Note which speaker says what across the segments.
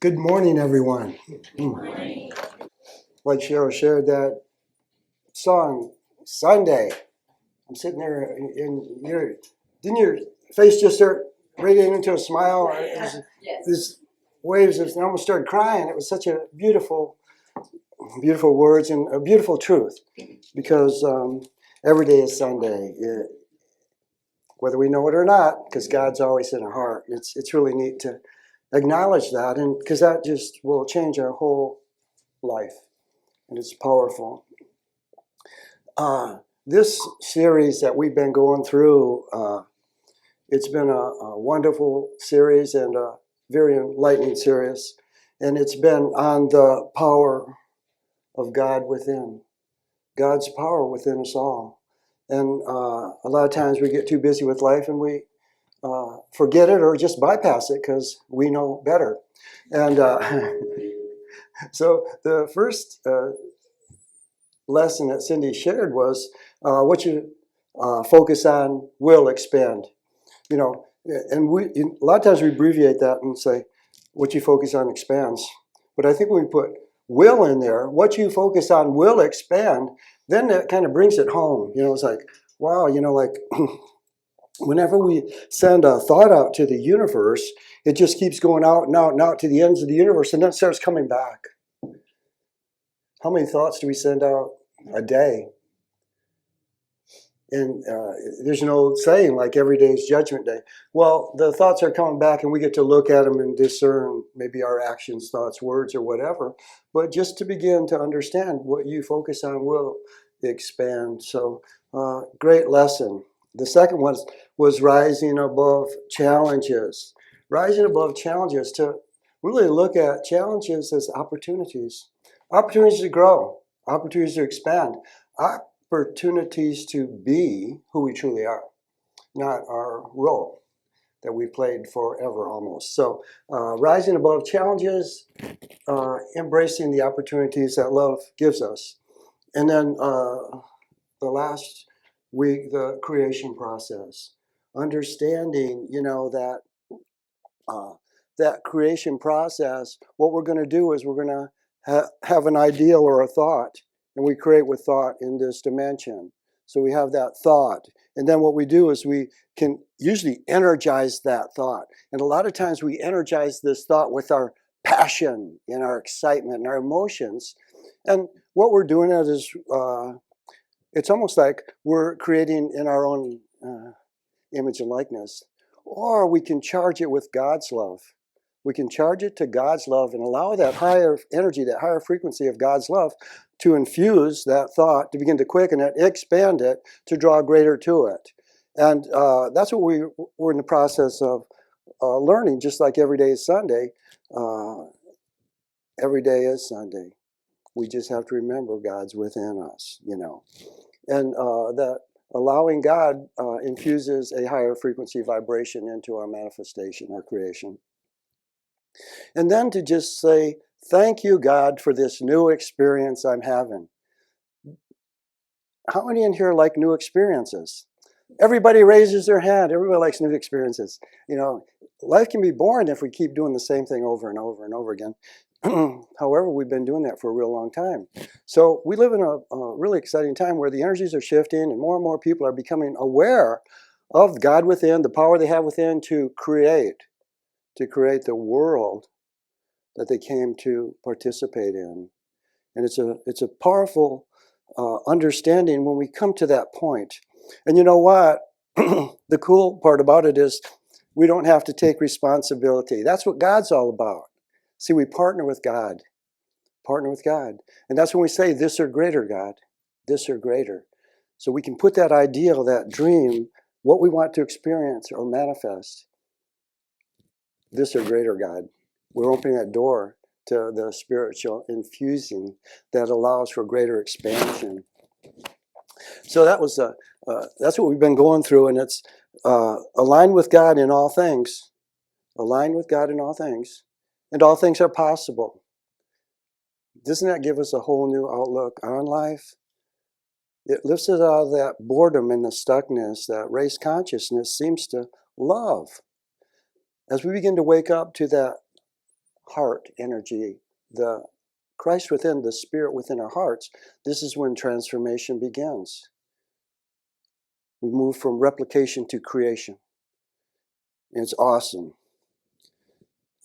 Speaker 1: Good morning, everyone. Like Cheryl shared that song, Sunday. I'm sitting there, and didn't your face just start radiating into a smile? These waves, I almost started crying. It was such a beautiful, beautiful words and a beautiful truth, because every day is Sunday, whether we know it or not, because God's always in our heart. It's really neat to acknowledge that, and because that just will change our whole life. And it's powerful. This series that we've been going through, it's been a wonderful series and a very enlightening series. And it's been on the power of God within, God's power within us all. And a lot of times we get too busy with life and we forget it or just bypass it because we know better. And so the first lesson that Cindy shared was what you focus on will expand. You know, and a lot of times we abbreviate that and say what you focus on expands. But I think when we put will in there, what you focus on will expand, then that kind of brings it home. You know, it's like, wow, like whenever we send a thought out to the universe, it just keeps going out and out and out to the ends of the universe, and then it starts coming back. How many thoughts do we send out a day? And there's an old saying, like every day is judgment day. Well, the thoughts are coming back and we get to look at them and discern maybe our actions, thoughts, words, or whatever. But just to begin to understand what you focus on will expand. So great lesson. The second one was rising above challenges. Rising above challenges, to really look at challenges as opportunities. Opportunities to grow, opportunities to expand, opportunities to be who we truly are, not our role that we played forever almost. So rising above challenges, embracing the opportunities that love gives us. And then the last week, the creation process. Understanding, that that creation process, what we're going to do is we're going to have an ideal or a thought, and we create with thought in this dimension. So we have that thought, and then what we do is we can usually energize that thought. And a lot of times we energize this thought with our passion and our excitement and our emotions. And what we're doing is it's almost like we're creating in our own image and likeness. Or we can charge it with God's love. We can charge it to God's love and allow that higher energy, that higher frequency of God's love to infuse that thought, to begin to quicken it, expand it, to draw greater to it. And that's what we're in the process of learning, just like every day is Sunday. Every day is Sunday. We just have to remember God's within us, And that allowing God infuses a higher frequency vibration into our manifestation, our creation. And then to just say, thank you, God, for this new experience I'm having. How many in here like new experiences? Everybody raises their hand. Everybody likes new experiences. Life can be boring if we keep doing the same thing over and over and over again. However, we've been doing that for a real long time. So we live in a really exciting time where the energies are shifting and more people are becoming aware of God within, the power they have within to create the world that they came to participate in. And it's a powerful understanding when we come to that point. And you know what? The cool part about it is we don't have to take responsibility. That's what God's all about. See, we partner with God. And that's when we say, this or greater, God, this or greater. So we can put that ideal, that dream, what we want to experience or manifest, this or greater, God. We're opening that door to the spiritual infusing that allows for greater expansion. So that's what we've been going through, and it's aligned with God in all things. Aligned with God in all things. And all things are possible. Doesn't that give us a whole new outlook on life? It lifts us out of that boredom and the stuckness that race consciousness seems to love. As we begin to wake up to that heart energy, the Christ within, the Spirit within our hearts, this is when transformation begins. We move from replication to creation. And it's awesome.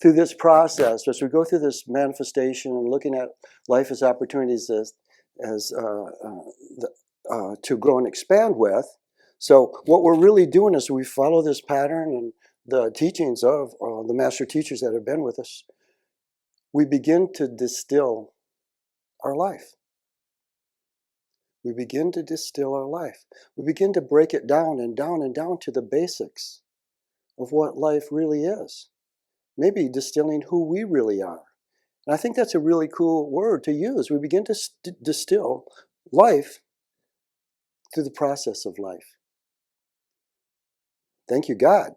Speaker 1: Through this process, as we go through this manifestation and looking at life as opportunities to grow and expand with, so what we're really doing is we follow this pattern and the teachings of the master teachers that have been with us. We begin to distill our life. We begin to distill our life. We begin to break it down and down and down to the basics of what life really is. Maybe distilling who we really are. And I think that's a really cool word to use. We begin to distill life through the process of life. Thank you, God.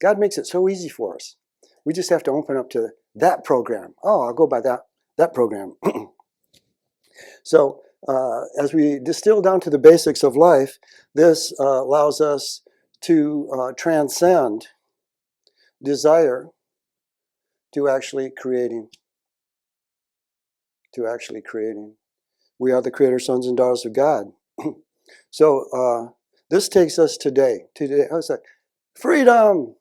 Speaker 1: God makes it so easy for us. We just have to open up to that program. Oh, I'll go by that program. So as we distill down to the basics of life, this allows us to transcend desire to actually creating. We are the creator, sons and daughters of God. So this takes us today. I was like, freedom!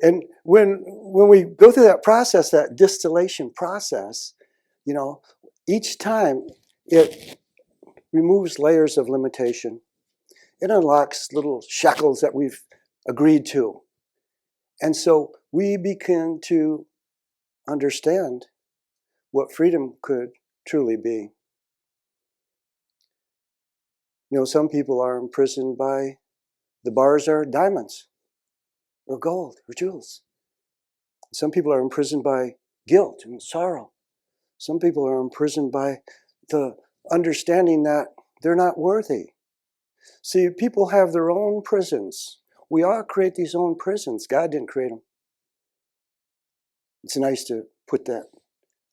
Speaker 1: And when we go through that process, that distillation process, each time it removes layers of limitation. It unlocks little shackles that we've agreed to. And so we begin to understand what freedom could truly be. Some people are imprisoned by the bars are diamonds or gold or jewels. Some people are imprisoned by guilt and sorrow. Some people are imprisoned by the understanding that they're not worthy. See, people have their own prisons. We all create these own prisons. God didn't create them. It's nice to put that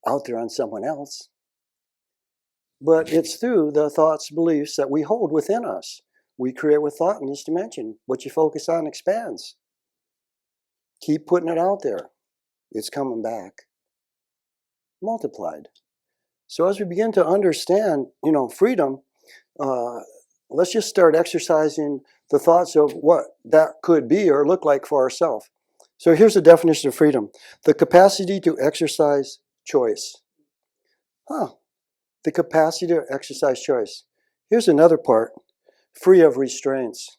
Speaker 1: out there on someone else. But it's through the thoughts, beliefs that we hold within us. We create with thought in this dimension. What you focus on expands. Keep putting it out there. It's coming back. Multiplied. So as we begin to understand, freedom, let's just start exercising the thoughts of what that could be or look like for ourselves. So here's the definition of freedom. The capacity to exercise choice. The capacity to exercise choice. Here's another part. Free of restraints.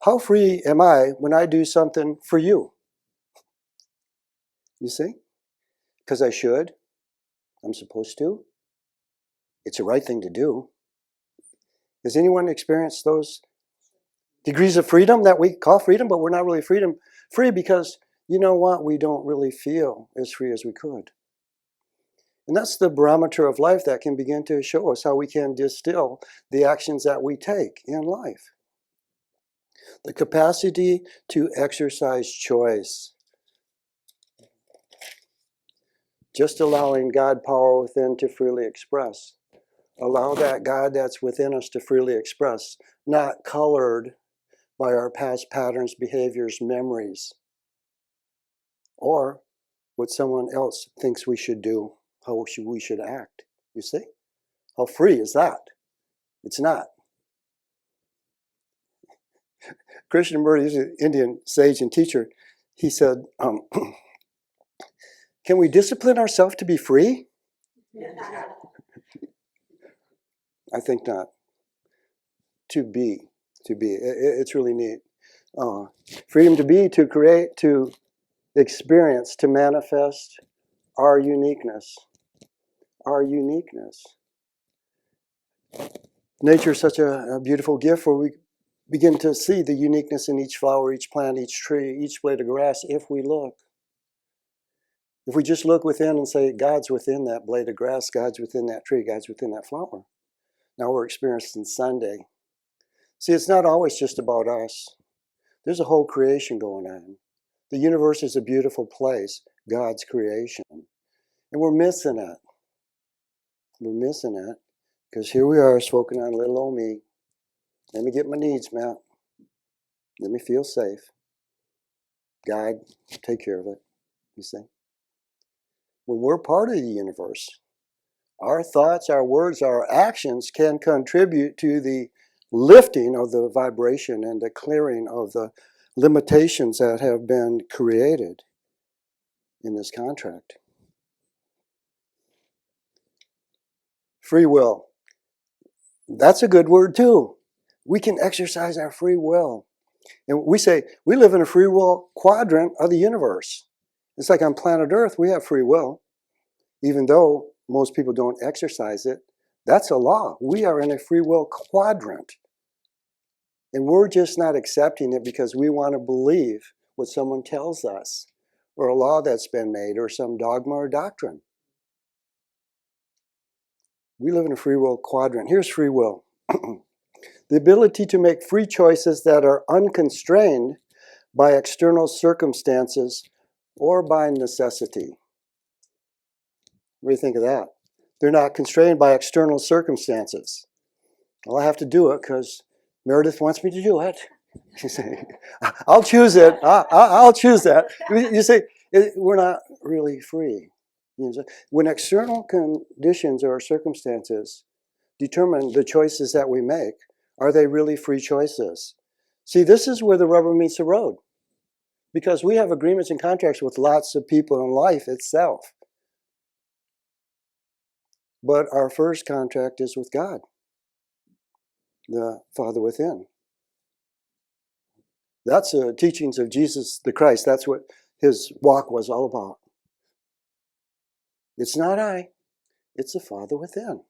Speaker 1: How free am I when I do something for you? You see? Because I should. I'm supposed to. It's the right thing to do. Has anyone experienced those degrees of freedom that we call freedom, but we're not really free because, you know what, we don't really feel as free as we could. And that's the barometer of life that can begin to show us how we can distill the actions that we take in life. The capacity to exercise choice. Just allowing God power within to freely express. Allow that God that's within us to freely express, not colored by our past patterns, behaviors, memories, or what someone else thinks we should do, how we should act. You see? How free is that? It's not. Krishnamurti is an Indian sage and teacher. He said, can we discipline ourselves to be free? I think not. To be. It's really neat. Freedom to be, to create, to experience, to manifest our uniqueness. Our uniqueness. Nature is such a beautiful gift where we begin to see the uniqueness in each flower, each plant, each tree, each blade of grass if we look. If we just look within and say, God's within that blade of grass, God's within that tree, God's within that flower. Now we're experiencing Sunday. See, it's not always just about us. There's a whole creation going on. The universe is a beautiful place, God's creation. And we're missing it. We're missing it because here we are smoking on little old me. Let me get my needs met. Let me feel safe. God, take care of it, you see. When we're part of the universe, our thoughts, our words, our actions can contribute to the lifting of the vibration and the clearing of the limitations that have been created in this contract. Free will. That's a good word too. We can exercise our free will. And we say we live in a free will quadrant of the universe. It's like on planet Earth, we have free will. Even though most people don't exercise it, that's a law. We are in a free will quadrant. And we're just not accepting it because we want to believe what someone tells us, or a law that's been made, or some dogma or doctrine. We live in a free will quadrant. Here's free will. The ability to make free choices that are unconstrained by external circumstances or by necessity. What do you think of that? They're not constrained by external circumstances. Well, I have to do it because Meredith wants me to do it. You say, I'll choose it. I'll choose that. You say, we're not really free. When external conditions or circumstances determine the choices that we make, are they really free choices? See, this is where the rubber meets the road. Because we have agreements and contracts with lots of people in life itself. But our first contract is with God, the Father within. That's the teachings of Jesus the Christ. That's what his walk was all about. It's not I, it's the Father within.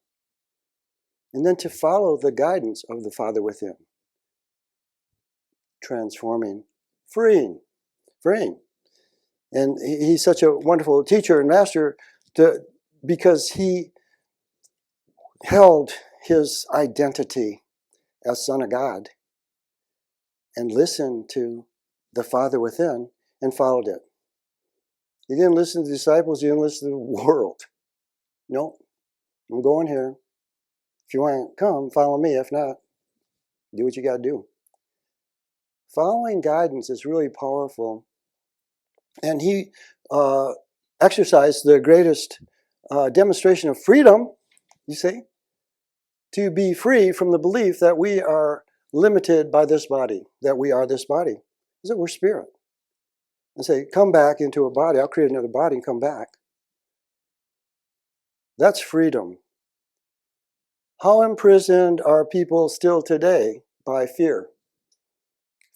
Speaker 1: And then to follow the guidance of the Father within. Transforming, freeing. And he's such a wonderful teacher and master because he held his identity as Son of God and listened to the Father within and followed it. He didn't listen to the disciples, he didn't listen to the world. No, I'm going here. If you want to come, follow me. If not, do what you got to do. Following guidance is really powerful. And he exercised the greatest demonstration of freedom, you see, to be free from the belief that we are limited by this body, that we are this body, is that we're spirit. And say, come back into a body, I'll create another body and come back. That's freedom. How imprisoned are people still today by fear?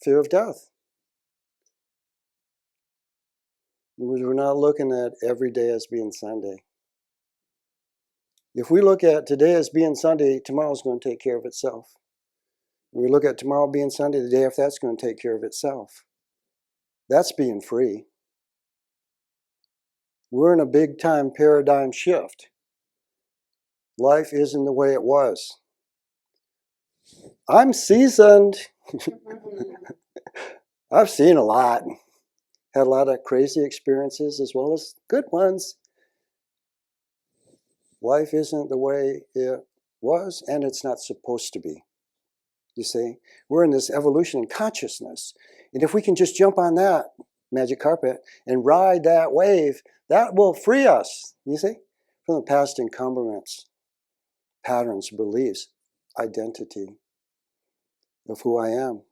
Speaker 1: Fear of death. We're not looking at every day as being Sunday. If we look at today as being Sunday, tomorrow's going to take care of itself. If we look at tomorrow being Sunday, the day after that's going to take care of itself. That's being free. We're in a big time paradigm shift. Life isn't the way it was. I'm seasoned. I've seen a lot. Had a lot of crazy experiences as well as good ones. Life isn't the way it was, and it's not supposed to be. You see, we're in this evolution in consciousness. And if we can just jump on that magic carpet and ride that wave, that will free us, you see, from the past encumbrance, patterns, beliefs, identity of who I am.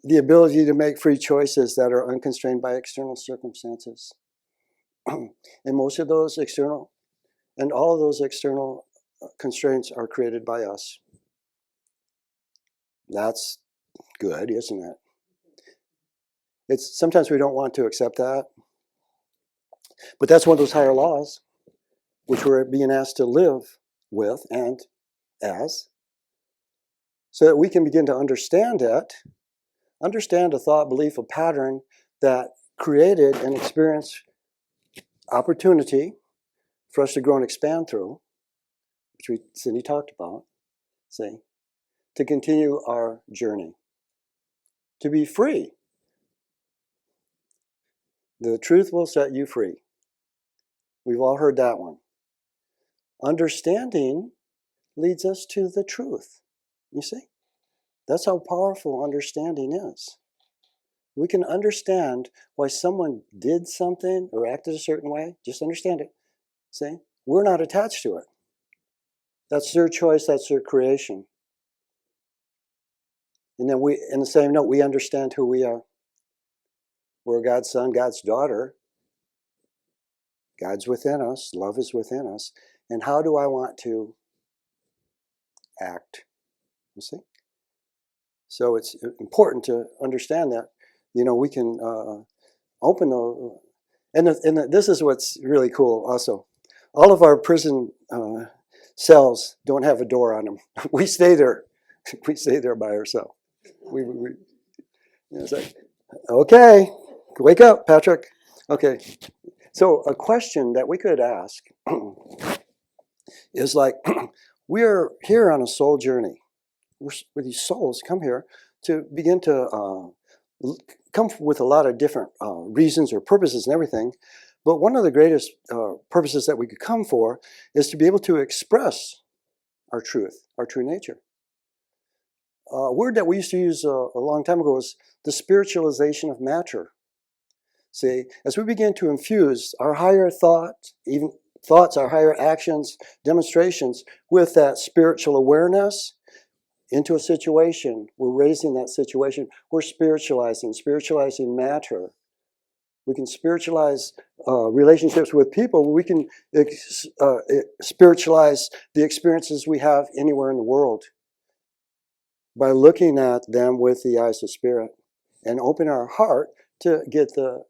Speaker 1: The ability to make free choices that are unconstrained by external circumstances. And most of those external, and all of those external constraints are created by us. That's good, isn't it? Sometimes we don't want to accept that. But that's one of those higher laws, which we're being asked to live with and as, so that we can begin to understand it, understand a thought, belief, a pattern that created and experienced opportunity for us to grow and expand through, which Cindy talked about, see, to continue our journey, to be free. The truth will set you free. We've all heard that one. Understanding leads us to the truth, you see. That's how powerful understanding is. We can understand why someone did something or acted a certain way. Just understand it. See? We're not attached to it. That's their choice. That's their creation. And then we, in the same note, we understand who we are. We're God's son, God's daughter. God's within us. Love is within us. And how do I want to act? You see? So it's important to understand that, we can open the, and this is what's really cool also. All of our prison cells don't have a door on them. We stay there. We stay there by ourselves. It's like, okay, wake up, Patrick. Okay. So a question that we could ask is like, we're here on a soul journey. Where these souls come here to begin to come with a lot of different reasons or purposes and everything. But one of the greatest purposes that we could come for is to be able to express our truth, our true nature. A word that we used to use a long time ago was the spiritualization of matter. See, as we begin to infuse our higher thought, even thoughts, our higher actions, demonstrations with that spiritual awareness, into a situation, we're raising that situation, we're spiritualizing matter. We can spiritualize relationships with people. We can spiritualize the experiences we have anywhere in the world by looking at them with the eyes of spirit and open our heart to get the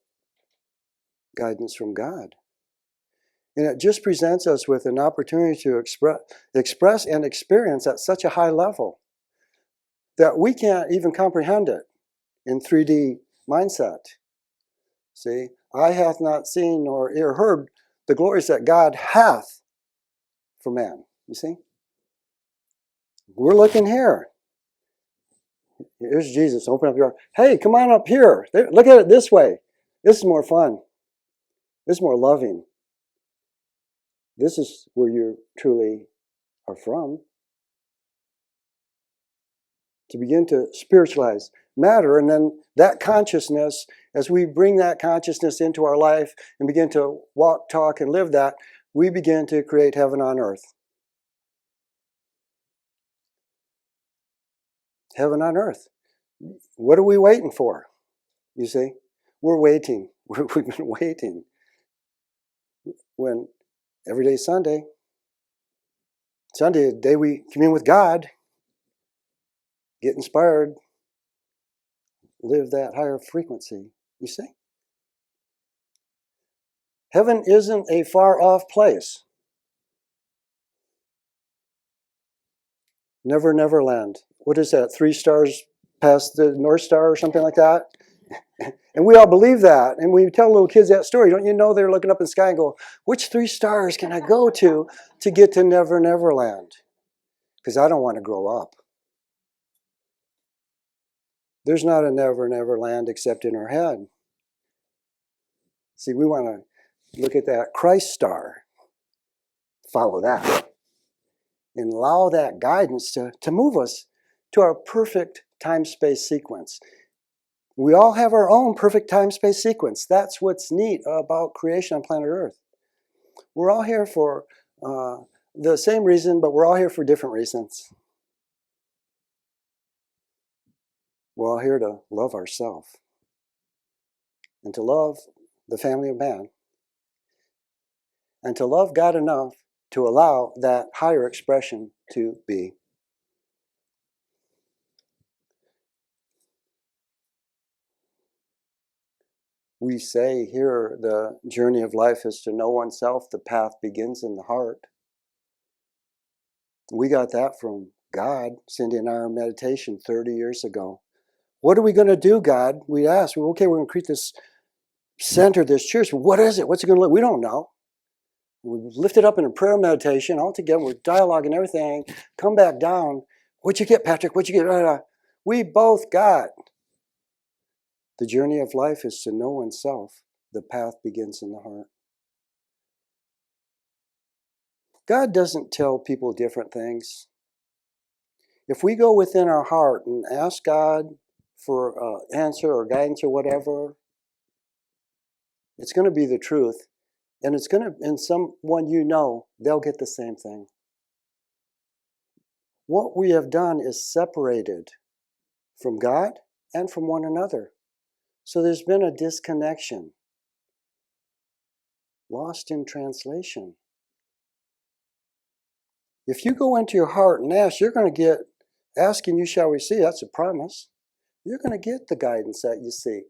Speaker 1: guidance from God. And it just presents us with an opportunity to express and experience at such a high level that we can't even comprehend it in 3D mindset. See, eye hath not seen nor ear heard the glories that God hath for man. You see? We're looking here. Here's Jesus. Open up your heart. Hey, come on up here. Look at it this way. This is more fun. This is more loving. This is where you truly are from. To begin to spiritualize matter, and then that consciousness, as we bring that consciousness into our life and begin to walk, talk, and live that, we begin to create heaven on earth. Heaven on earth. What are we waiting for? You see? We're waiting. We've been waiting. When every day is Sunday, the day we commune with God, get inspired, live that higher frequency. You see? Heaven isn't a far off place. Never, never land. What is that? 3 stars past the North Star or something like that? And we all believe that. And we tell little kids that story. Don't you know they're looking up in the sky and go, which 3 stars can I go to get to Never, Never Land? Because I don't want to grow up. There's not a Never, Never Land except in our head. See, we want to look at that Christ star. Follow that. And allow that guidance to move us to our perfect time-space sequence. We all have our own perfect time-space sequence. That's what's neat about creation on planet Earth. We're all here for the same reason, but we're all here for different reasons. We're all here to love ourselves and to love the family of man and to love God enough to allow that higher expression to be. We say here the journey of life is to know oneself. The path begins in the heart. We got that from God, Cindy and I, our meditation 30 years ago. What are we going to do, God? We asked, well, okay, we're going to create this center, this church. What is it? What's it going to look? We don't know. We lift it up in a prayer meditation all together. We're dialoguing everything. Come back down. What'd you get, Patrick? What'd you get? We both got. The journey of life is to know oneself. The path begins in the heart. God doesn't tell people different things. If we go within our heart and ask God for answer or guidance or whatever, it's going to be the truth. And it's going to, and someone you know, they'll get the same thing. What we have done is separated from God and from one another. So there's been a disconnection, lost in translation. If you go into your heart and ask, you're going to get, asking you shall receive, that's a promise. You're going to get the guidance that you seek.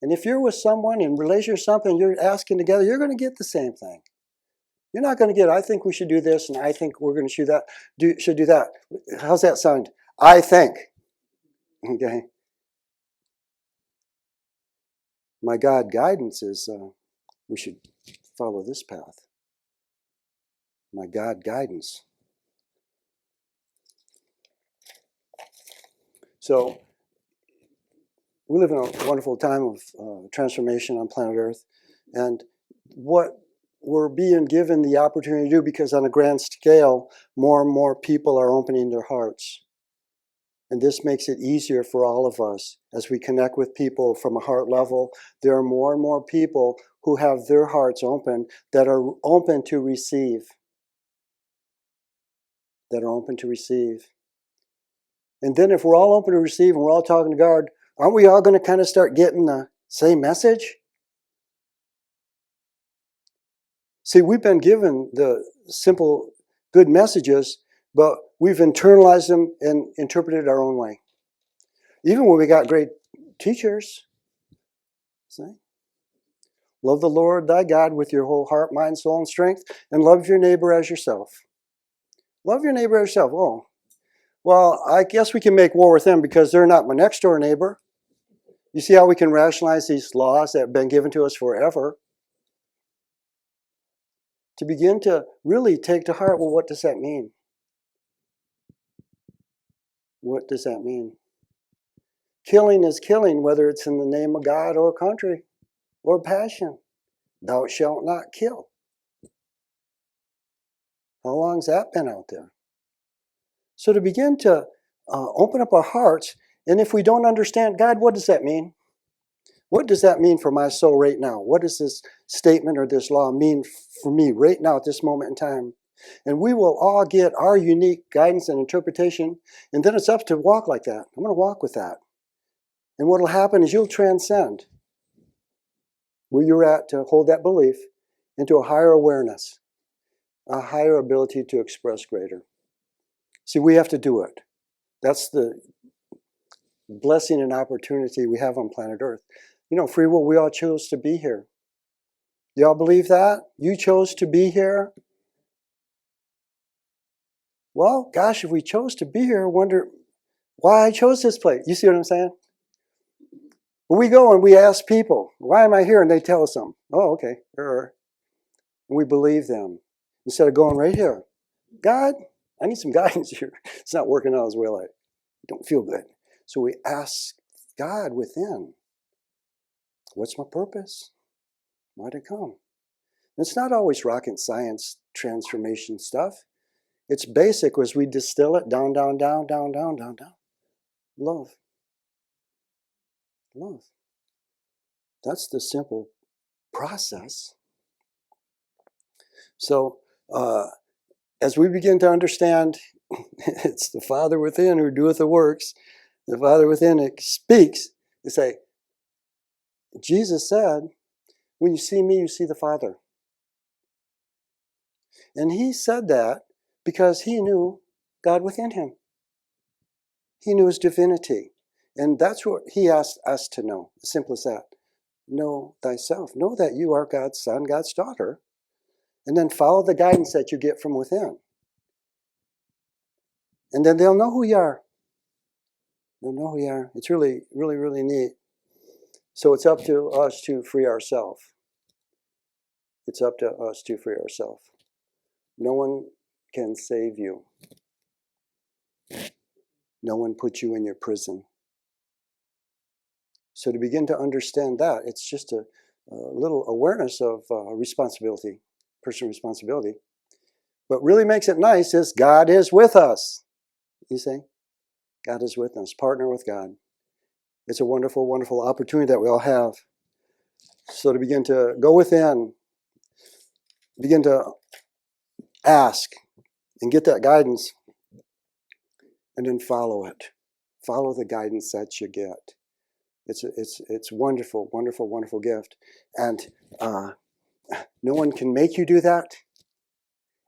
Speaker 1: And if you're with someone in relation to something, you're asking together, you're going to get the same thing. You're not going to get, I think we should do this, and I think we're going to should do that. How's that sound? I think. Okay. My God guidance is we should follow this path. My God guidance. So we live in a wonderful time of transformation on planet Earth. And what we're being given the opportunity to do, because on a grand scale, more and more people are opening their hearts. And this makes it easier for all of us as we connect with people from a heart level. There are more and more people who have their hearts open, that are open to receive. That are open to receive. And then if we're all open to receive and we're all talking to God, aren't we all going to kind of start getting the same message? See, we've been given the simple, good messages, but we've internalized them and interpreted our own way. Even when we got great teachers, see? Love the Lord thy God with your whole heart, mind, soul, and strength, and love your neighbor as yourself. Love your neighbor as yourself. Oh, well, I guess we can make war with them because they're not my next door neighbor. You see how we can rationalize these laws that have been given to us forever? To begin to really take to heart, well, what does that mean? What does that mean? Killing is killing, whether it's in the name of God or country or passion. Thou shalt not kill. How long's that been out there? So to begin to open up our hearts, and if we don't understand, God, what does that mean? What does that mean for my soul right now? What does this statement or this law mean for me right now at this moment in time? And we will all get our unique guidance and interpretation, and then it's up to walk like that. I'm going to walk with that. And what will happen is you'll transcend where you're at to hold that belief into a higher awareness, a higher ability to express greater. See, we have to do it. That's the blessing and opportunity we have on planet Earth. You know, free will, we all chose to be here. Y'all believe that? You chose to be here? Well, gosh, if we chose to be here, I wonder why I chose this place. You see what I'm saying? When we go and we ask people, why am I here? And they tell us something. Oh, okay. And we believe them. Instead of going right here, God, I need some guidance here. It's not working out as well. I don't feel good. So we ask God within, what's my purpose? Why'd I come? And it's not always rocket science transformation stuff. It's basic as we distill it down, down, down, down, down, down, down. Love. Love. That's the simple process. So as we begin to understand, it's the Father within who doeth the works. The Father within speaks. They say, Jesus said, when you see me, you see the Father. And he said that because he knew God within him. He knew his divinity. And that's what he asked us to know. As simple as that. Know thyself. Know that you are God's son, God's daughter. And then follow the guidance that you get from within. And then they'll know who you are. They'll know who you are. It's really, really, really neat. So it's up to us to free ourselves. It's up to us to free ourselves. No one can save you. No one put you in your prison. So to begin to understand that, it's just a little awareness of responsibility, personal responsibility. What really makes it nice is God is with us. You see? God is with us. Partner with God. It's a wonderful, wonderful opportunity that we all have. So to begin to go within, begin to ask and get that guidance, and then follow it. Follow the guidance that you get. It's wonderful, wonderful, wonderful gift. And no one can make you do that,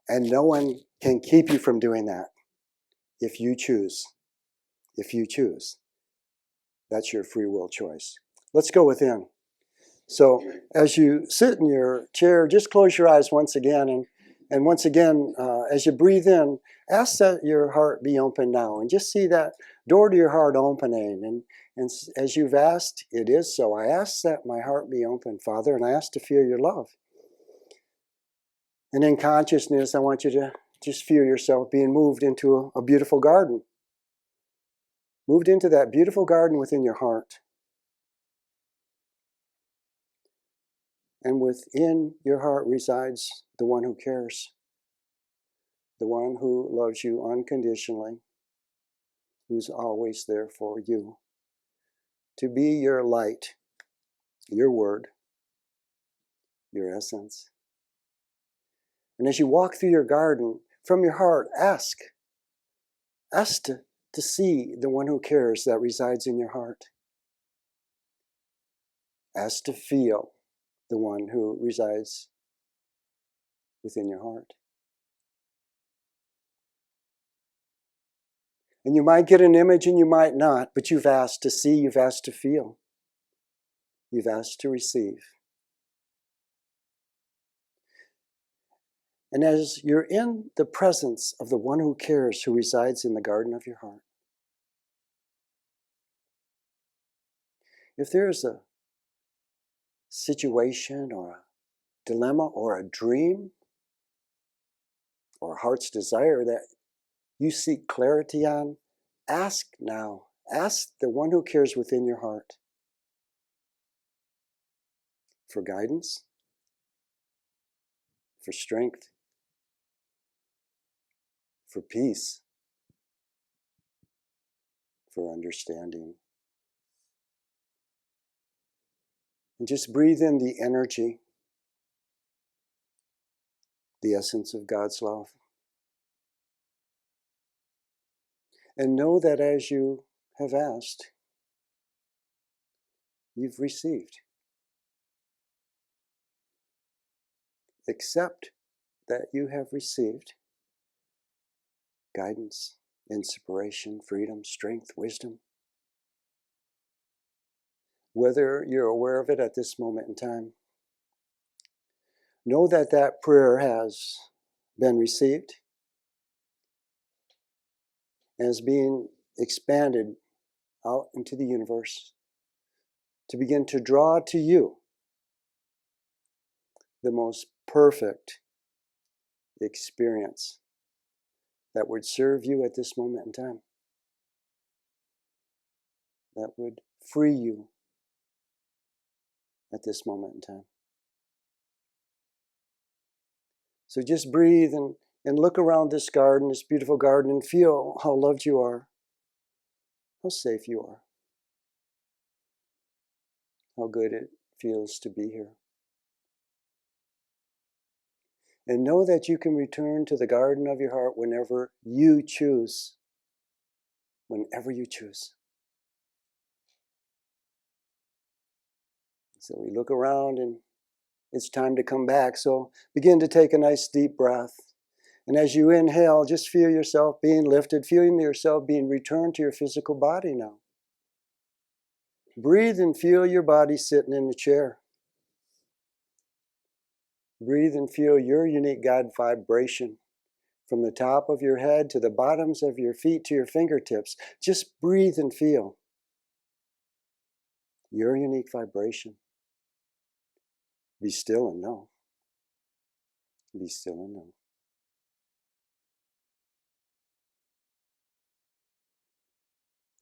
Speaker 1: and no one can keep you from doing that if you choose. If you choose. That's your free will choice. Let's go within. So as you sit in your chair, just close your eyes once again. And once again, as you breathe in, ask that your heart be open now. And just see that door to your heart opening. And as you've asked, it is so. I ask that my heart be open, Father, and I ask to feel your love. And in consciousness, I want you to just feel yourself being moved into a beautiful garden. Moved into that beautiful garden within your heart. And within your heart resides the one who cares, the one who loves you unconditionally, who's always there for you, to be your light, your word, your essence. And as you walk through your garden, from your heart, ask to see the one who cares that resides in your heart. Ask to feel the one who resides within your heart. And you might get an image and you might not, but you've asked to see, you've asked to feel. You've asked to receive. And as you're in the presence of the one who cares, who resides in the garden of your heart, if there's a situation or a dilemma or a dream or a heart's desire that you seek clarity on, ask now. Ask the one who cares within your heart for guidance, for strength, for peace, for understanding. And just breathe in the energy, the essence of God's love. And know that as you have asked, you've received. Accept that you have received guidance, inspiration, freedom, strength, wisdom. Whether you're aware of it at this moment in time, know that that prayer has been received and is being expanded out into the universe to begin to draw to you the most perfect experience that would serve you at this moment in time, that would free you at this moment in time. So just breathe and look around this garden, this beautiful garden, and feel how loved you are, how safe you are, how good it feels to be here. And know that you can return to the garden of your heart whenever you choose. Whenever you choose. So we look around and it's time to come back. So begin to take a nice deep breath. And as you inhale, just feel yourself being lifted, feeling yourself being returned to your physical body now. Breathe and feel your body sitting in the chair. Breathe and feel your unique God vibration from the top of your head to the bottoms of your feet to your fingertips. Just breathe and feel your unique vibration. Be still and know. Be still and know.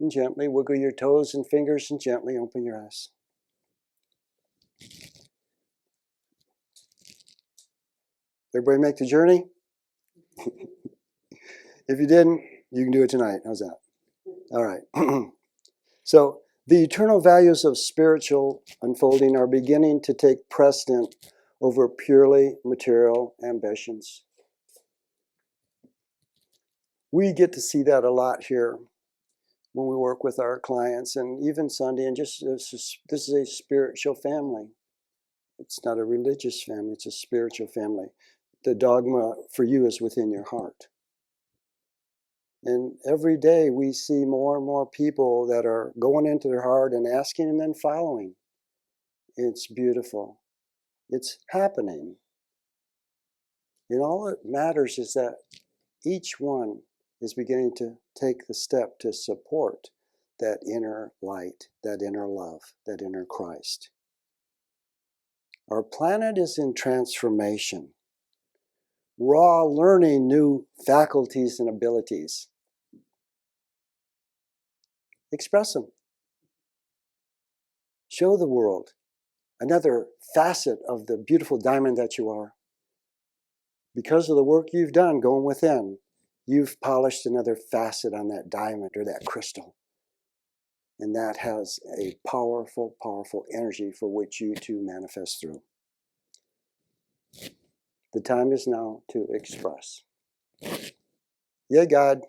Speaker 1: And gently wiggle your toes and fingers and gently open your eyes. Everybody make the journey? If you didn't, You can do it tonight. How's that? All right. So the eternal values of spiritual unfolding are beginning to take precedent over purely material ambitions. We get to see that a lot here when we work with our clients, and even Sunday, and just this is a spiritual family. It's not a religious family, it's a spiritual family. The dogma for you is within your heart. And every day we see more and more people that are going into their heart and asking and then following. It's beautiful. It's happening. And all that matters is that each one is beginning to take the step to support that inner light, that inner love, that inner Christ. Our planet is in transformation. We're all learning new faculties and abilities. Express them. Show the world another facet of the beautiful diamond that you are. Because of the work you've done going within, you've polished another facet on that diamond or that crystal. And that has a powerful, powerful energy for which you to manifest through. The time is now to express. Yea, God.